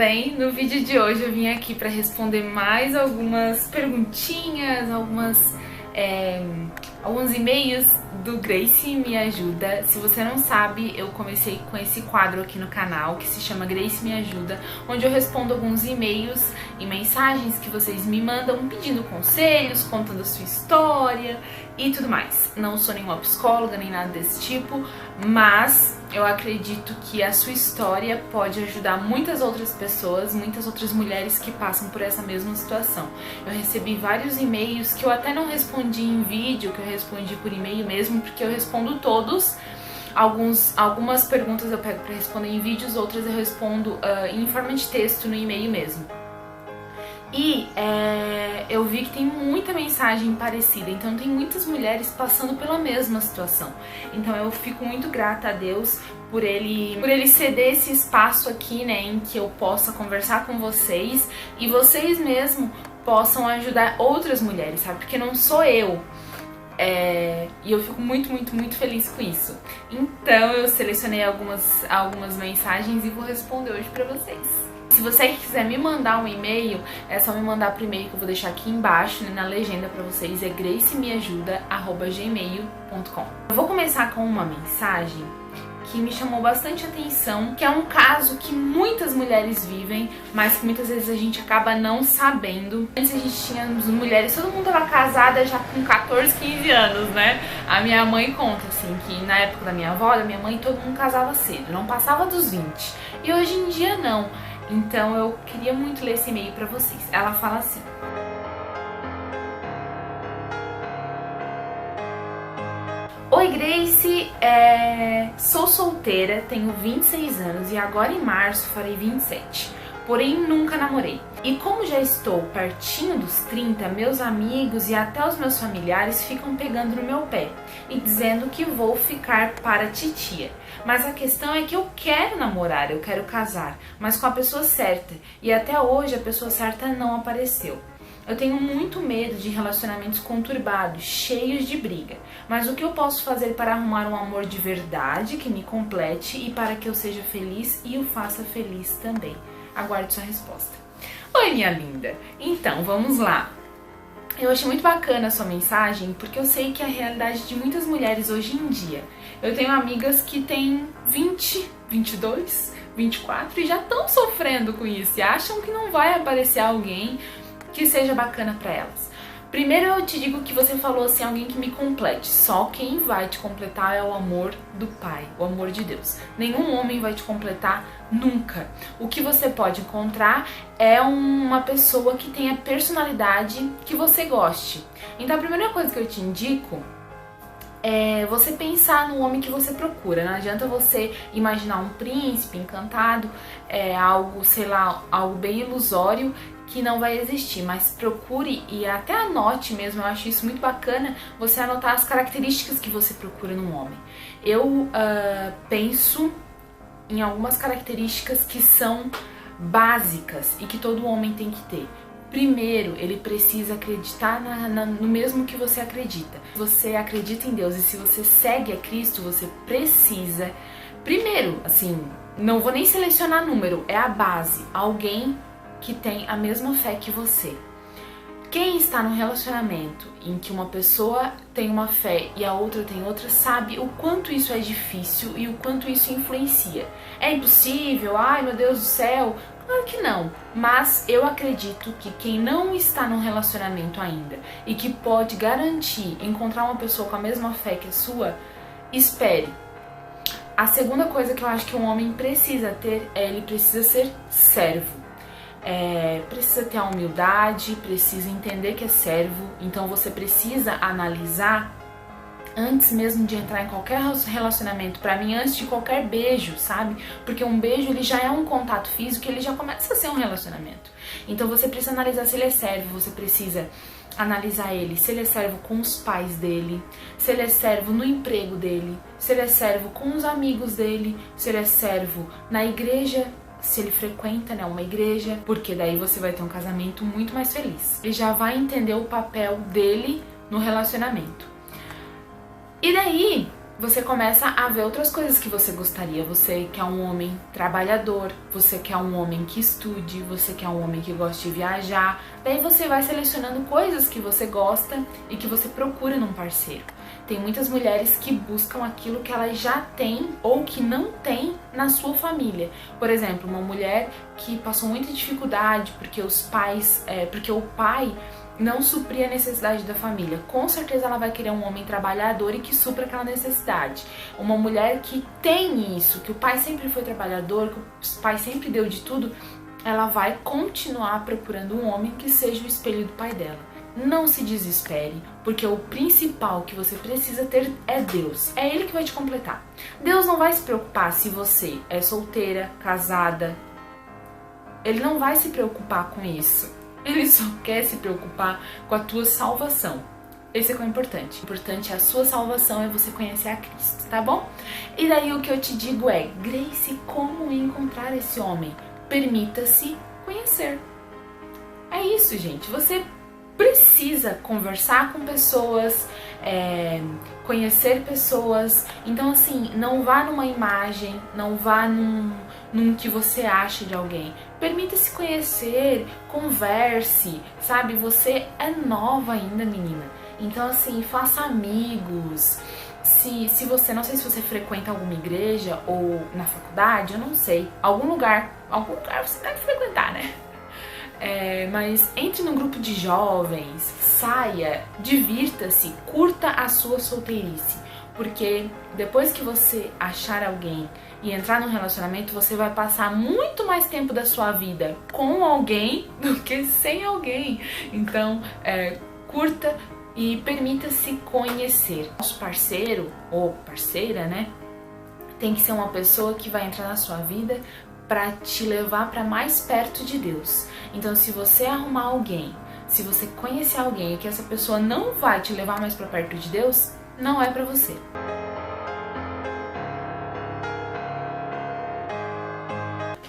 bem? No vídeo de hoje eu vim aqui para responder mais algumas perguntinhas, alguns e-mails do Grace Me Ajuda. Se você não sabe, eu comecei com esse quadro aqui no canal que se chama Grace Me Ajuda, onde eu respondo alguns e-mails e mensagens que vocês me mandam pedindo conselhos, contando a sua história e tudo mais. Não sou nenhuma psicóloga nem nada desse tipo, mas eu acredito que a sua história pode ajudar muitas outras pessoas, muitas outras mulheres que passam por essa mesma situação. Eu recebi vários e-mails que eu até não respondi em vídeo, que eu respondi por e-mail mesmo, porque eu respondo todos. Algumas perguntas eu pego para responder em vídeos, outras eu respondo em forma de texto no e-mail mesmo. E eu vi que tem muita mensagem parecida, então tem muitas mulheres passando pela mesma situação. Então eu fico muito grata a Deus por ele ceder esse espaço aqui, né, em que eu possa conversar com vocês e vocês mesmo possam ajudar outras mulheres, sabe? Porque não sou eu. E eu fico muito feliz com isso. Então eu selecionei algumas mensagens e vou responder hoje pra vocês. Se você quiser me mandar um e-mail, é só me mandar pro e-mail que eu vou deixar aqui embaixo, né, na legenda pra vocês, é gracemeajuda@gmail.com. Eu vou começar com uma mensagem que me chamou bastante atenção, que é um caso que muitas mulheres vivem, mas que muitas vezes a gente acaba não sabendo. Antes a gente tinha mulheres, todo mundo tava casada já com 14, 15 anos, né? A minha mãe conta, assim, que na época da minha avó, da minha mãe, todo mundo casava cedo, não passava dos 20. E hoje em dia não. Então eu queria muito ler esse e-mail pra vocês. Ela fala assim: Oi Grace, sou solteira, tenho 26 anos e agora em março farei 27. Porém nunca namorei. E como já estou pertinho dos 30, meus amigos e até os meus familiares ficam pegando no meu pé e dizendo que vou ficar para titia. Mas a questão é que eu quero namorar, eu quero casar, mas com a pessoa certa. E até hoje a pessoa certa não apareceu. Eu tenho muito medo de relacionamentos conturbados, cheios de briga. Mas o que eu posso fazer para arrumar um amor de verdade que me complete e para que eu seja feliz e o faça feliz também? Aguardo sua resposta. Oi, minha linda. Então, vamos lá. Eu achei muito bacana a sua mensagem, porque eu sei que é a realidade de muitas mulheres hoje em dia. Eu tenho amigas que têm 20, 22, 24 e já estão sofrendo com isso e acham que não vai aparecer alguém que seja bacana pra elas. Primeiro eu te digo que você falou assim, alguém que me complete. Só quem vai te completar é o amor do Pai, o amor de Deus. Nenhum homem vai te completar nunca. O que você pode encontrar é uma pessoa que tenha personalidade que você goste. Então a primeira coisa que eu te indico é você pensar no homem que você procura. Não adianta você imaginar um príncipe encantado, algo, sei lá, algo bem ilusório que não vai existir, mas procure e até anote mesmo, eu acho isso muito bacana, você anotar as características que você procura num homem. Eu penso em algumas características que são básicas e que todo homem tem que ter. Primeiro, ele precisa acreditar no mesmo que você acredita. Se você acredita em Deus e se você segue a Cristo, você precisa, primeiro, assim, não vou nem selecionar número, é a base, alguém que tem a mesma fé que você. Quem está num relacionamento em que uma pessoa tem uma fé e a outra tem outra, sabe o quanto isso é difícil e o quanto isso influencia. É impossível? Ai, meu Deus do céu! Claro que não, mas eu acredito que quem não está num relacionamento ainda e que pode garantir encontrar uma pessoa com a mesma fé que a sua, espere. A segunda coisa que eu acho que um homem precisa ter ele precisa ser servo. Precisa ter a humildade, precisa entender que é servo, então você precisa analisar antes mesmo de entrar em qualquer relacionamento, pra mim antes de qualquer beijo, sabe? Porque um beijo ele já é um contato físico, ele já começa a ser um relacionamento. Então você precisa analisar se ele é servo, você precisa analisar ele, se ele é servo com os pais dele, se ele é servo no emprego dele, se ele é servo com os amigos dele, se ele é servo na igreja, se ele frequenta, né, uma igreja, porque daí você vai ter um casamento muito mais feliz. Ele já vai entender o papel dele no relacionamento. E daí, você começa a ver outras coisas que você gostaria. Você quer um homem trabalhador, você quer um homem que estude, você quer um homem que goste de viajar. Daí você vai selecionando coisas que você gosta e que você procura num parceiro. Tem muitas mulheres que buscam aquilo que elas já têm ou que não têm na sua família. Por exemplo, uma mulher que passou muita dificuldade porque porque o pai não suprir a necessidade da família. Com certeza ela vai querer um homem trabalhador e que supra aquela necessidade. Uma mulher que tem isso, que o pai sempre foi trabalhador, que o pai sempre deu de tudo, ela vai continuar procurando um homem que seja o espelho do pai dela. Não se desespere, porque o principal que você precisa ter é Deus. É Ele que vai te completar. Deus não vai se preocupar se você é solteira, casada. Ele não vai se preocupar com isso. Ele só quer se preocupar com a tua salvação. Esse é o importante. O importante é a sua salvação, é você conhecer a Cristo, tá bom? E daí o que eu te digo é, Grace, como encontrar esse homem? Permita-se conhecer. É isso, gente. Você precisa conversar com pessoas, conhecer pessoas. Então, assim, não vá numa imagem, não vá num que você acha de alguém. Permita-se conhecer, converse, sabe? Você é nova ainda, menina. Então, assim, faça amigos. Se você, não sei se você frequenta alguma igreja ou na faculdade, eu não sei. Algum lugar você deve frequentar, né? Mas entre num grupo de jovens, saia, divirta-se, curta a sua solteirice. Porque depois que você achar alguém e entrar num relacionamento, você vai passar muito mais tempo da sua vida com alguém do que sem alguém. Então, curta e permita-se conhecer. Nosso parceiro ou parceira, né, tem que ser uma pessoa que vai entrar na sua vida para te levar para mais perto de Deus. Então, se você arrumar alguém, se você conhecer alguém e que essa pessoa não vai te levar mais para perto de Deus, não é para você.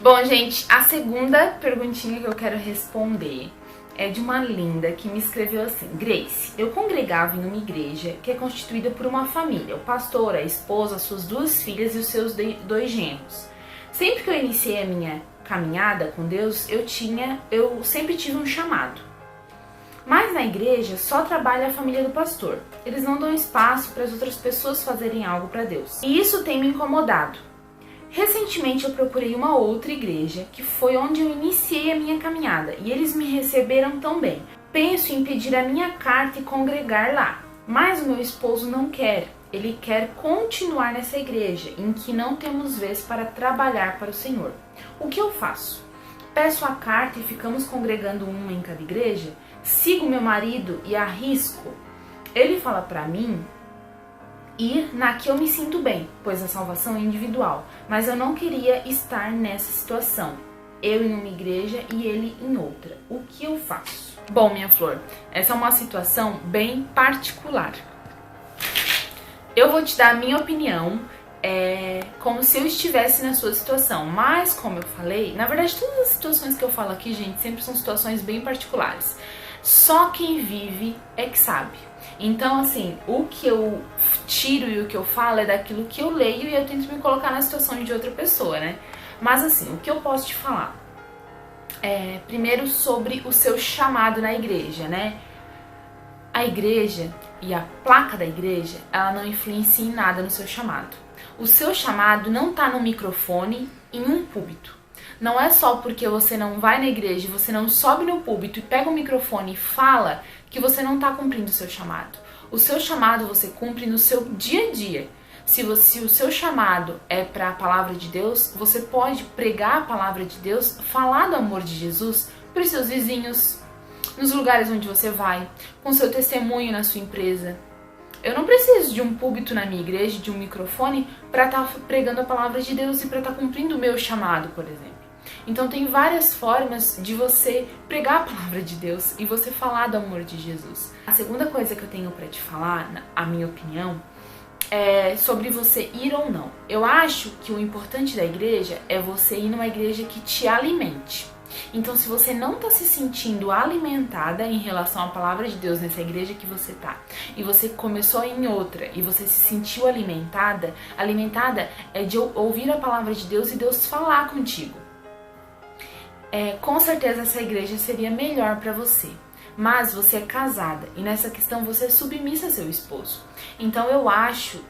Bom, gente, a segunda perguntinha que eu quero responder é de uma linda que me escreveu assim: Grace, eu congregava em uma igreja que é constituída por uma família, o pastor, a esposa, as suas 2 filhas e os seus 2 genros. Sempre que eu iniciei a minha caminhada com Deus, eu sempre tive um chamado. Mas na igreja só trabalha a família do pastor. Eles não dão espaço para as outras pessoas fazerem algo para Deus. E isso tem me incomodado. Recentemente eu procurei uma outra igreja, que foi onde eu iniciei a minha caminhada, e eles me receberam tão bem. Penso em pedir a minha carta e congregar lá, mas o meu esposo não quer. Ele quer continuar nessa igreja, em que não temos vez para trabalhar para o Senhor. O que eu faço? Peço a carta e ficamos congregando uma em cada igreja? Sigo meu marido e arrisco? Ele fala para mim ir na que eu me sinto bem, pois a salvação é individual. Mas eu não queria estar nessa situação. Eu em uma igreja e ele em outra. O que eu faço? Bom, minha flor, essa é uma situação bem particular. Eu vou te dar a minha opinião, como se eu estivesse na sua situação. Mas, como eu falei, na verdade todas as situações que eu falo aqui, gente, sempre são situações bem particulares. Só quem vive é que sabe. Então, assim, o que eu tiro e o que eu falo é daquilo que eu leio e eu tento me colocar na situação de outra pessoa, né? Mas, assim, o que eu posso te falar? Primeiro sobre o seu chamado na igreja, né? A igreja e a placa da igreja, ela não influencia em nada no seu chamado. O seu chamado não tá no microfone, em um púlpito. Não é só porque você não vai na igreja, você não sobe no púlpito e pega o microfone e fala que você não está cumprindo o seu chamado. O seu chamado você cumpre no seu dia a dia. Se o seu chamado é para a palavra de Deus, você pode pregar a palavra de Deus, falar do amor de Jesus para os seus vizinhos, nos lugares onde você vai, com seu testemunho na sua empresa. Eu não preciso de um púlpito na minha igreja, de um microfone, para estar pregando a palavra de Deus e para estar cumprindo o meu chamado, por exemplo. Então tem várias formas de você pregar a palavra de Deus e você falar do amor de Jesus. A segunda coisa que eu tenho para te falar, a minha opinião, é sobre você ir ou não. Eu acho que o importante da igreja é você ir numa igreja que te alimente. Então, se você não está se sentindo alimentada em relação à palavra de Deus nessa igreja que você tá, e você começou em outra e você se sentiu alimentada é de ouvir a palavra de Deus e Deus falar contigo. Com certeza essa igreja seria melhor para você. Mas você é casada e nessa questão você é submissa a seu esposo. Então eu acho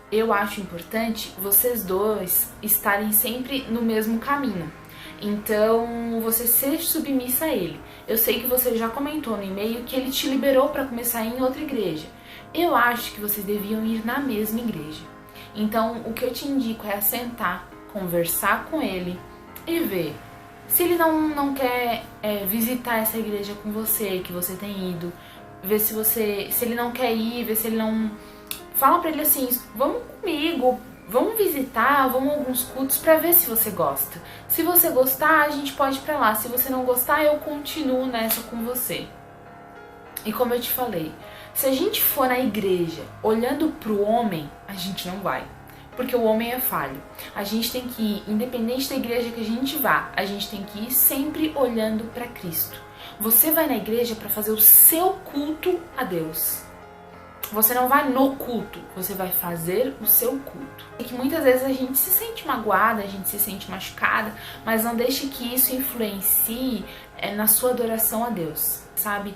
importante vocês dois estarem sempre no mesmo caminho. Então você ser submissa a ele. Eu sei que você já comentou no e-mail que ele te liberou para começar em outra igreja. Eu acho que vocês deviam ir na mesma igreja. Então o que eu te indico é sentar, conversar com ele e ver. Se ele não quer visitar essa igreja com você, que você tem ido, ver se ele não quer ir, ver se ele não... Fala pra ele assim, vamos comigo, vamos visitar, vamos a alguns cultos pra ver se você gosta. Se você gostar, a gente pode ir pra lá. Se você não gostar, eu continuo nessa com você. E como eu te falei, se a gente for na igreja olhando pro homem, a gente não vai. Porque o homem é falho. A gente tem que ir, independente da igreja que a gente vá, a gente tem que ir sempre olhando para Cristo. Você vai na igreja para fazer o seu culto a Deus. Você não vai no culto, você vai fazer o seu culto. E que muitas vezes a gente se sente magoada, a gente se sente machucada, mas não deixe que isso influencie na sua adoração a Deus, sabe?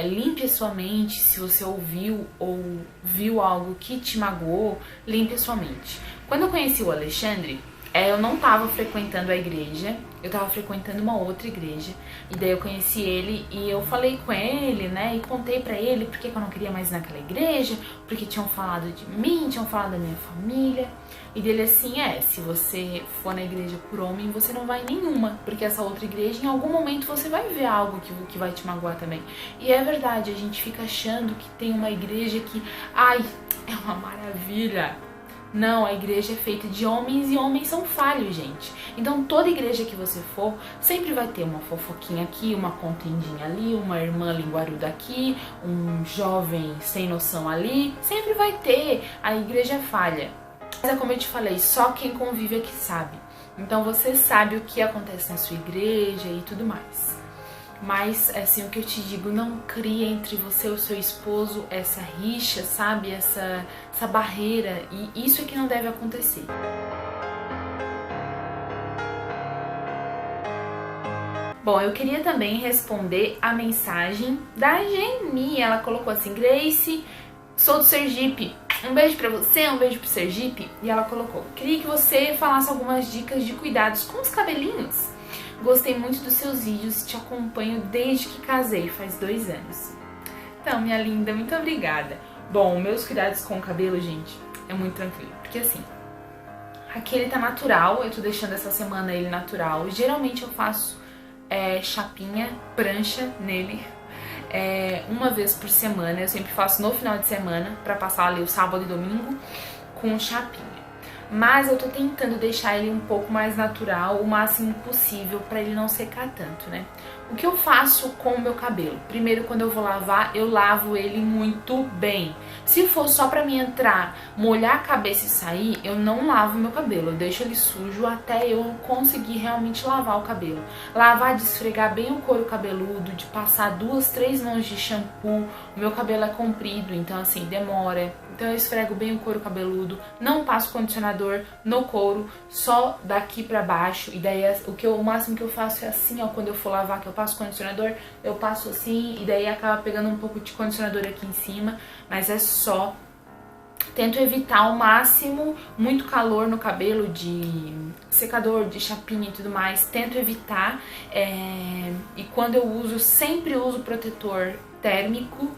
Limpe a sua mente. Se você ouviu ou viu algo que te magoou, limpe a sua mente. Quando eu conheci o Alexandre, eu não estava frequentando a igreja, eu estava frequentando uma outra igreja, e daí eu conheci ele e eu falei com ele, né, e contei pra ele porque que eu não queria mais ir naquela igreja, porque tinham falado de mim, tinham falado da minha família, e dele assim, se você for na igreja por homem, você não vai em nenhuma, porque essa outra igreja, em algum momento você vai ver algo que vai te magoar também. E é verdade, a gente fica achando que tem uma igreja que, é uma maravilha. Não, a igreja é feita de homens e homens são falhos, gente. Então toda igreja que você for, sempre vai ter uma fofoquinha aqui, uma contendinha ali, uma irmã linguaruda aqui, um jovem sem noção ali, sempre vai ter. A igreja é falha. Mas é como eu te falei, só quem convive é que sabe. Então você sabe o que acontece na sua igreja e tudo mais. Mas, assim, o que eu te digo, não crie entre você e o seu esposo essa rixa, sabe? Essa barreira. E isso é que não deve acontecer. Bom, eu queria também responder a mensagem da Geni. Ela colocou assim, Grace, sou do Sergipe. Um beijo pra você, um beijo pro Sergipe. E ela colocou, queria que você falasse algumas dicas de cuidados com os cabelinhos. Gostei muito dos seus vídeos, te acompanho desde que casei, faz 2 anos. Então, minha linda, muito obrigada. Bom, meus cuidados com o cabelo, gente, é muito tranquilo. Porque assim, aqui ele tá natural, eu tô deixando essa semana ele natural. Geralmente eu faço chapinha, prancha nele, uma vez por semana. Eu sempre faço no final de semana, pra passar ali o sábado e domingo com chapinha. Mas eu tô tentando deixar ele um pouco mais natural, o máximo possível, pra ele não secar tanto, né? O que eu faço com o meu cabelo? Primeiro, quando eu vou lavar, eu lavo ele muito bem. Se for só pra mim entrar, molhar a cabeça e sair, eu não lavo meu cabelo. Eu deixo ele sujo até eu conseguir realmente lavar o cabelo. Lavar, de esfregar bem o couro cabeludo, de passar 2, 3 mãos de shampoo. O meu cabelo é comprido, então assim, demora. Então eu esfrego bem o couro cabeludo, não passo condicionador no couro, só daqui pra baixo. E daí o máximo que eu faço é assim, ó, quando eu for lavar, que eu passo condicionador, eu passo assim, e daí acaba pegando um pouco de condicionador aqui em cima, mas é só. Tento evitar ao máximo muito calor no cabelo, de secador, de chapinha e tudo mais, tento evitar. E quando eu uso, sempre uso protetor térmico.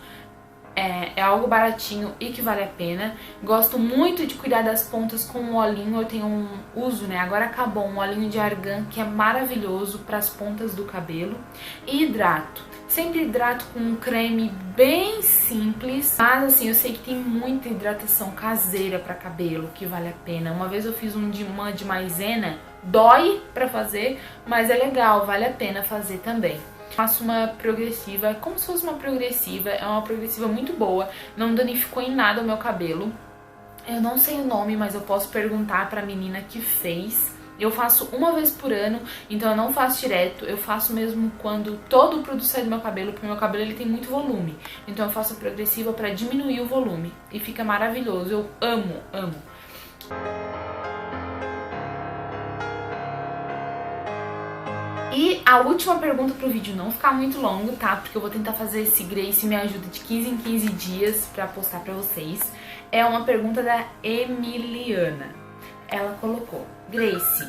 É algo baratinho e que vale a pena. Gosto muito de cuidar das pontas com um olhinho. Eu tenho uso, né? Agora acabou um olhinho de argan que é maravilhoso para as pontas do cabelo. E hidrato. Sempre hidrato com um creme bem simples. Mas assim, eu sei que tem muita hidratação caseira para cabelo que vale a pena. Uma vez eu fiz uma de maisena. Dói para fazer, mas é legal, vale a pena fazer também. Faço uma progressiva, é como se fosse uma progressiva, é uma progressiva muito boa, não danificou em nada o meu cabelo. Eu não sei o nome, mas eu posso perguntar pra menina que fez, Eu faço uma vez por ano, então eu não faço direto, eu faço mesmo quando todo o produto sai do meu cabelo, porque meu cabelo ele tem muito volume. Então eu faço progressiva pra diminuir o volume e fica maravilhoso, eu amo, amo. E a última pergunta pro vídeo não ficar muito longo, tá? Porque eu vou tentar fazer esse Grace Me Ajuda de 15 em 15 dias pra postar pra vocês. É uma pergunta da Emiliana. Ela colocou: Grace,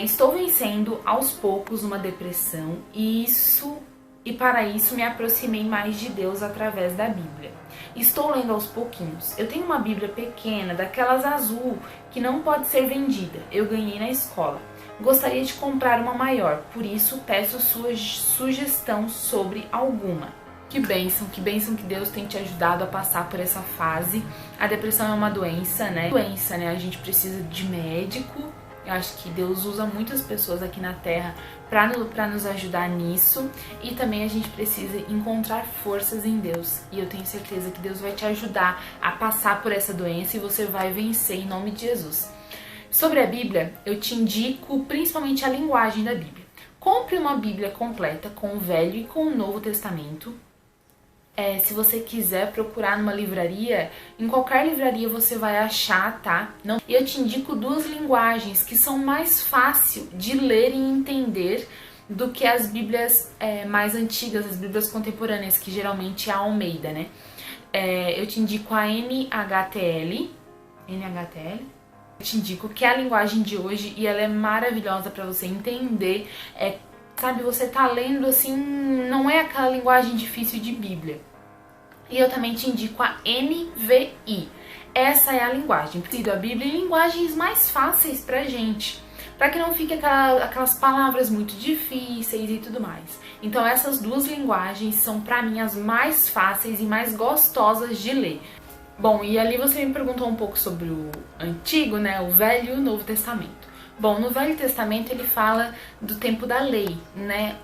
estou vencendo aos poucos uma depressão e para isso me aproximei mais de Deus através da Bíblia. Estou lendo aos pouquinhos. Eu tenho uma Bíblia pequena, daquelas azul, que não pode ser vendida. Eu ganhei na escola. Gostaria de comprar uma maior, por isso peço sua sugestão sobre alguma. Que bênção que Deus tem te ajudado a passar por essa fase. A depressão é uma doença, né? A gente precisa de médico. Eu acho que Deus usa muitas pessoas aqui na Terra para nos ajudar nisso. E também a gente precisa encontrar forças em Deus. E eu tenho certeza que Deus vai te ajudar a passar por essa doença e você vai vencer em nome de Jesus. Sobre a Bíblia, eu te indico principalmente a linguagem da Bíblia. Compre uma Bíblia completa com o Velho e com o Novo Testamento. Se você quiser procurar numa livraria, em qualquer livraria você vai achar, tá? E eu te indico duas linguagens que são mais fáceis de ler e entender do que as Bíblias mais antigas, as Bíblias contemporâneas, que geralmente é a Almeida, né? Eu te indico a NHTL. Eu te indico que é a linguagem de hoje e ela é maravilhosa para você entender. Sabe, você tá lendo assim, não é aquela linguagem difícil de Bíblia. E eu também te indico a NVI. Essa é a linguagem, a Bíblia em linguagens mais fáceis pra gente. Pra que não fique aquelas palavras muito difíceis e tudo mais. Então essas duas linguagens são pra mim as mais fáceis e mais gostosas de ler. Bom, e ali você me perguntou um pouco sobre o Antigo, né, o Velho e o Novo Testamento. Bom, no Velho Testamento ele fala do tempo da lei, né,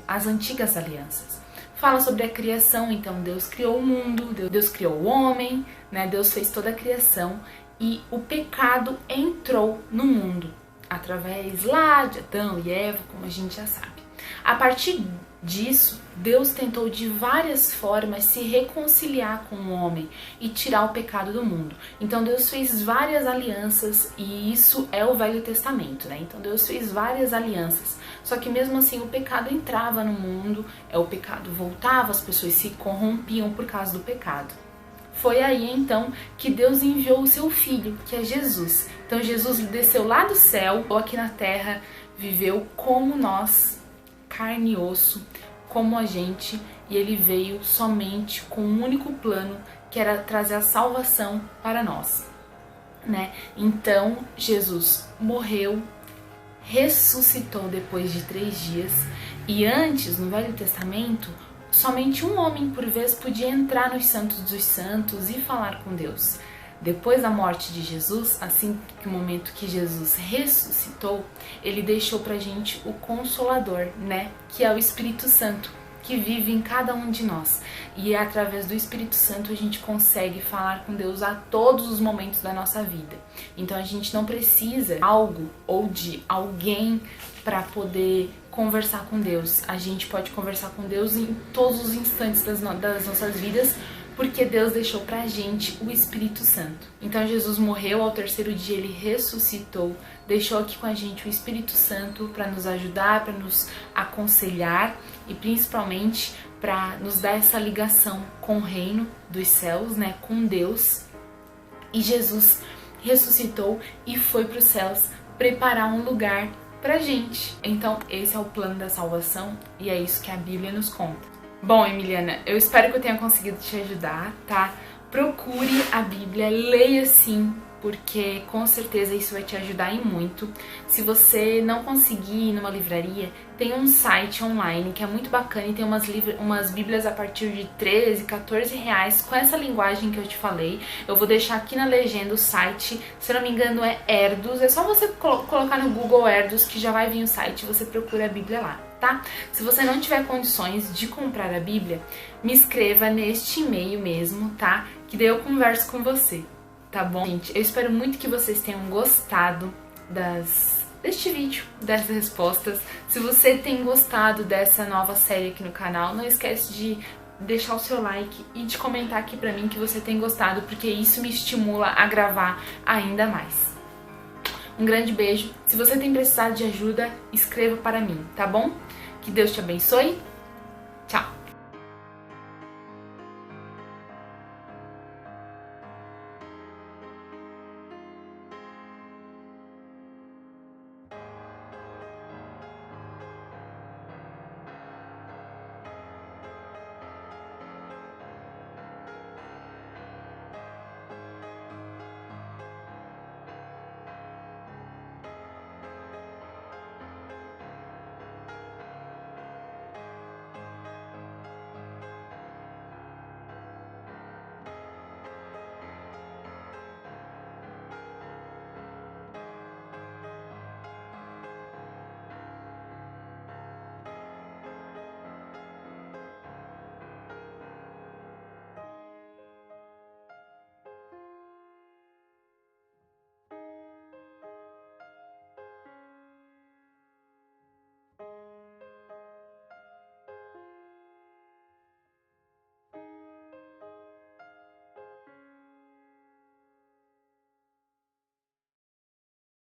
as antigas alianças. Fala sobre a criação, então Deus criou o mundo, Deus criou o homem, né, Deus fez toda a criação e o pecado entrou no mundo, através lá de Adão e Eva, como a gente já sabe. A partir disso, Deus tentou de várias formas se reconciliar com o homem e tirar o pecado do mundo. Então Deus fez várias alianças e isso é o Velho Testamento, né? Então Deus fez várias alianças. Só que mesmo assim o pecado entrava no mundo, o pecado voltava, as pessoas se corrompiam por causa do pecado. Foi aí então que Deus enviou o seu Filho, que é Jesus. Então Jesus desceu lá do céu, ou aqui na terra, viveu como nós, carne e osso, como a gente, e ele veio somente com um único plano, que era trazer a salvação para nós, né? Então Jesus morreu, ressuscitou depois de 3 dias, e antes, no Velho Testamento, somente um homem por vez podia entrar nos Santos dos Santos e falar com Deus. Depois da morte de Jesus, assim que o momento que Jesus ressuscitou, ele deixou pra gente o Consolador, né? Que é o Espírito Santo, que vive em cada um de nós. E através do Espírito Santo a gente consegue falar com Deus a todos os momentos da nossa vida. Então a gente não precisa de algo ou de alguém para poder conversar com Deus. A gente pode conversar com Deus em todos os instantes das nossas vidas, porque Deus deixou pra gente o Espírito Santo. Então Jesus morreu, ao 3º dia ele ressuscitou, deixou aqui com a gente o Espírito Santo para nos ajudar, para nos aconselhar e principalmente para nos dar essa ligação com o reino dos céus, né, com Deus. E Jesus ressuscitou e foi para os céus preparar um lugar pra gente. Então esse é o plano da salvação e é isso que a Bíblia nos conta. Bom, Emiliana, eu espero que eu tenha conseguido te ajudar, tá? Procure a Bíblia, leia sim, porque com certeza isso vai te ajudar e muito. Se você não conseguir ir numa livraria, tem um site online que é muito bacana e tem umas bíblias a partir de 13, 14 reais com essa linguagem que eu te falei. Eu vou deixar aqui na legenda o site, se eu não me engano é Erdos, é só você colocar no Google Erdos que já vai vir o site, você procura a Bíblia lá. Tá? Se você não tiver condições de comprar a Bíblia, me escreva neste e-mail mesmo, tá? Que daí eu converso com você, tá bom? Gente, eu espero muito que vocês tenham gostado das deste vídeo, dessas respostas. Se você tem gostado dessa nova série aqui no canal, não esquece de deixar o seu like e de comentar aqui pra mim que você tem gostado, porque isso me estimula a gravar ainda mais. Um grande beijo. Se você tem precisado de ajuda, escreva para mim, tá bom? Que Deus te abençoe. Tchau!